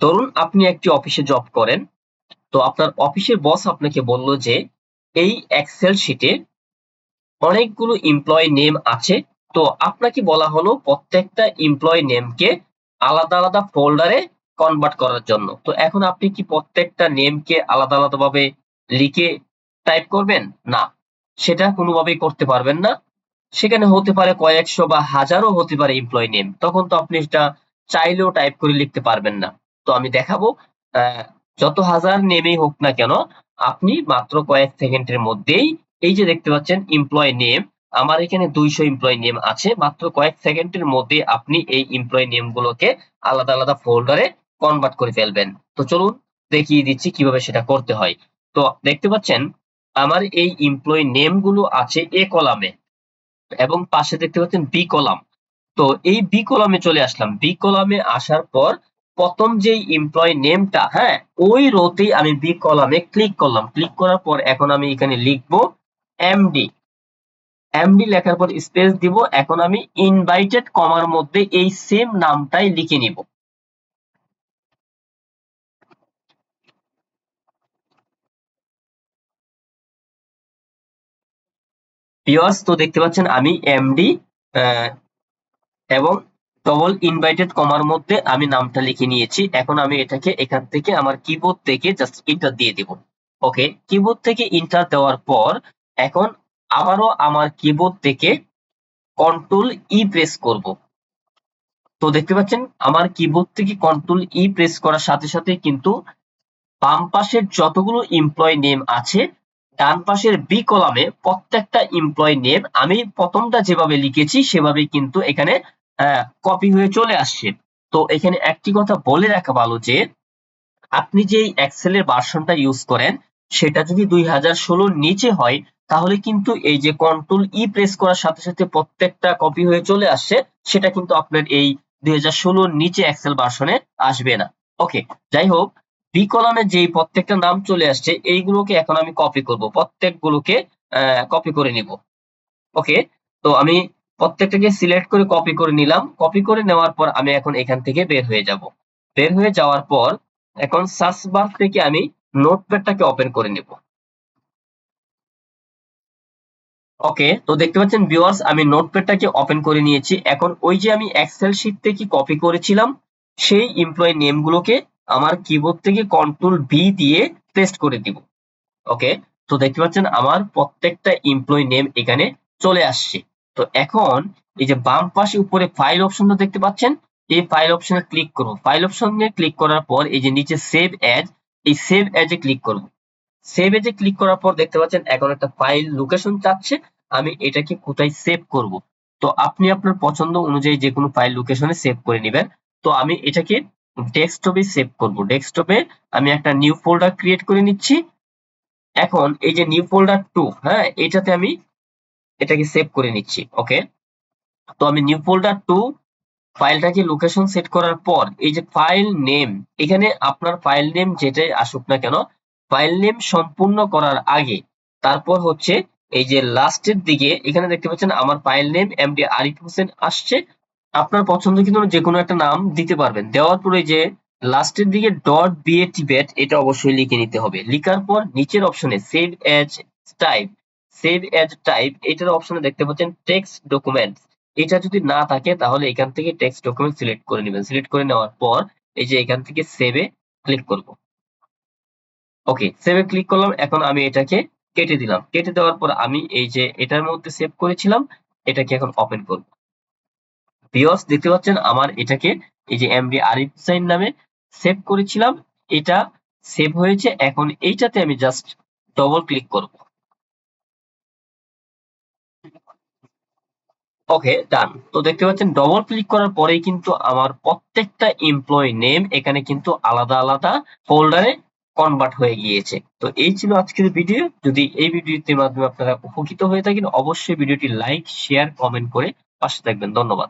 ধরুন আপনি একটি অফিসে জব করেন, তো আপনার অফিসের বস আপনাকে বলল যে এই এক্সেল শিটে অনেকগুলো এমপ্লয়ি নেম আছে। তো আপনাকে বলা হলো প্রত্যেকটা এমপ্লয়ি নেমকে আলাদা আলাদা ফোল্ডারে কনভার্ট করার জন্য। তো এখন আপনি কি প্রত্যেকটা নেমকে আলাদা আলাদা ভাবে লিখে টাইপ করবেন? না, সেটা কোনোভাবেই করতে পারবেন না। সেখানে হতে পারে কয়েকশো বা হাজারও হতে পারে এমপ্লয়ি নেম, তখন তো আপনি সেটা চাইলেও টাইপ করে লিখতে পারবেন না। তো আমি দেখাবো যত হাজার নেমেই হোক না কেন, আপনি মাত্র কয়েক সেকেন্ডের মধ্যেই এই যে দেখতে পাচ্ছেন এমপ্লয়ি নেম, আমার এখানে 200 এমপ্লয়ি নেম আছে। মাত্র কয়েক সেকেন্ডের মধ্যে আপনি এই এমপ্লয়ি নেম গুলোকে আলাদা আলাদা ফোল্ডারে কনভার্ট করে ফেলবেন। তো চলুন দেখিয়ে দিচ্ছি কিভাবে সেটা করতে হয়। তো দেখতে পাচ্ছেন আমার এই এমপ্লয়ি নেম গুলো আছে এ কলামে, এবং পাশে দেখতে পাচ্ছেন বি কলাম। তো এই বি কলামে চলে আসলাম। বি কলামে আসার পর প্রথম যেই এমপ্লয়ি নেমটা, হ্যাঁ, ওই রোতেই আমি বি কলামে ক্লিক করলাম। ক্লিক করার পর এখন আমি এখানে লিখবো এমডি। এমডি লেখার পর স্পেস দিব। এখন আমি ইনভাইটেড কমার মধ্যে এই সেম নামটাই লিখে নিব। ভিউয়ার্স, তো দেখতে পাচ্ছেন আমি এমডি এবং ডবল ইনভাইটেড কমার মধ্যে আমি নামটা লিখে নিয়েছি। এখন আমি এটাকে এখান থেকে আমার কিবোর্ড থেকে জাস্ট এন্টার দিয়ে দিব। ওকে, কিবোর্ড থেকে এন্টার দেওয়ার পর এখন আবারও আমার কিবোর্ড থেকে কন্ট্রোল ই প্রেস করব। তো দেখতে পাচ্ছেন আমার কিবোর্ড থেকে কন্ট্রোল ই প্রেস করার সাথে সাথে কিন্তু বাম পাশের যতগুলো এমপ্লয়ি নেম আছে, ডান পাশের বি কলামে প্রত্যেকটা এমপ্লয়ি নেম আমি প্রথমটা যেভাবে লিখেছি সেভাবেই কিন্তু এখানে কপি হয়ে চলে আসছে। তো এখানে একটি কথা বলে রাখা ভালো যে আপনি যে এক্সেল এর ভার্সনটা ইউজ করেন সেটা যদি 2016 নিচে হয়, তাহলে কিন্তু এই যে কন্ট্রোল ই প্রেস করার সাথে সাথে প্রত্যেকটা কপি হয়ে চলে আসছে, সেটা কিন্তু আপনার এই 2016 নিচে এক্সেল ভার্সনে আসবে না। ওকে, যাই হোক, বি কলামে যে প্রত্যেকটা নাম চলে আসছে এইগুলোকে এখন আমি কপি করব, প্রত্যেকগুলোকে কপি করে নিব। ওকে, তো আমি প্রত্যেকটাকে সিলেক্ট করে কপি করে নিলাম। কপি করে নেওয়ার পর আমি এখন এখান থেকে বের হয়ে যাব। বের হয়ে যাওয়ার পর এখন সার্চ বার থেকে আমি নোটপ্যাডটাকে ওপেন করে নিব। ওকে, তো দেখতে পাচ্ছেন ভিউয়ার্স, আমি নোটপ্যাডটাকে ওপেন করে নিয়েছি। এখন ওই যে আমি এক্সেল শীট থেকে কপি করেছিলাম সেই এমপ্লয়ি নেম গুলোকে আমার কিবোর্ড থেকে কন্ট্রোল ভি দিয়ে পেস্ট করে দিব। ওকে, তো দেখতে পাচ্ছেন আমার প্রত্যেকটা এমপ্লয়ি নেম এখানে চলে আসছে। তো এখন এই যে বাম পাশে উপরে ফাইল অপশনটা দেখতে পাচ্ছেন, এই ফাইল অপশনে ক্লিক করব। ফাইল অপশনে ক্লিক করার পর এই যে নিচে সেভ এজ, এই সেভ এজ এ ক্লিক করব। সেভ এজ এ ক্লিক করার পর দেখতে পাচ্ছেন এখন একটা ফাইল লোকেশন চাচ্ছে, আমি এটাকে কোথায় সেভ করব। তো আপনি আপনার পছন্দ অনুযায়ী যে কোনো ফাইল লোকেশনে সেভ করে নেবেন। তো আমি এটাকে ডেস্কটপে সেভ করব। ডেস্কটপে আমি একটা নিউ ফোল্ডার ক্রিয়েট করে নিচ্ছি। এখন এই যে নিউ ফোল্ডার 2, হ্যাঁ, এটাতে আমি এটাকে সেভ করে নিচ্ছি। ওকে, তো আমি নিউ ফোল্ডার 2 ফাইলটাকে লোকেশন সেট করার পর এই যে ফাইল নেম, এখানে আপনার ফাইল নেম যেটাই আসুক না কেন, ফাইল নেম সম্পূর্ণ করার আগে তারপর হচ্ছে এই যে লাস্টের দিকে এখানে দেখতে পাচ্ছেন আমার file name MD Arif Hossain আসছে। আপনার পছন্দ কিন্তু যে কোনো একটা নাম দিতে পারবেন। দেওয়ার পরে যে লাস্টের দিকে ডট বিএটিবেট এটা অবশ্যই লিখে নিতে হবে। লিখার পর নিচের অপশনে save age type, save age type এটার অপশনে দেখতে পাচ্ছেন টেক্সট ডকুমেন্টস। এটা যদি না থাকে তাহলে এখান থেকে টেক্সট ডকুমেন্ট সিলেক্ট করে নেবেন। সিলেক্ট করে নেওয়ার পর এই যে এখান থেকে সেভে ক্লিক করব। ওকে, সেভে ক্লিক করলাম। এখন আমি এটাকে কেটে দিলাম। কেটে দেওয়ার পর আমি এই যে এটার মধ্যে সেভ করেছিলাম এটাকে এখন ওপেন করব। ভিউয়ার্স, দেখতে পাচ্ছেন আমার এটাকে এই যে এমডি আরিফ হুসাইন নামে সেভ করেছিলাম, এটা সেভ হয়েছে। এখন এইটাতে আমি জাস্ট ডবল ক্লিক করব। ওকে, ডান। তো দেখতে পাচ্ছেন ডবল ক্লিক করার পরেই কিন্তু আমার প্রত্যেকটা এমপ্লয়ি নেম এখানে কিন্তু আলাদা আলাদা ফোল্ডারে কনভার্ট হয়ে গিয়েছে। তো এই ছিল আজকের ভিডিও। যদি এই ভিডিওটির মাধ্যমে আপনারা উপকৃত হয়ে থাকেন অবশ্যই ভিডিওটি লাইক, শেয়ার, কমেন্ট করে পাশে থাকবেন। ধন্যবাদ।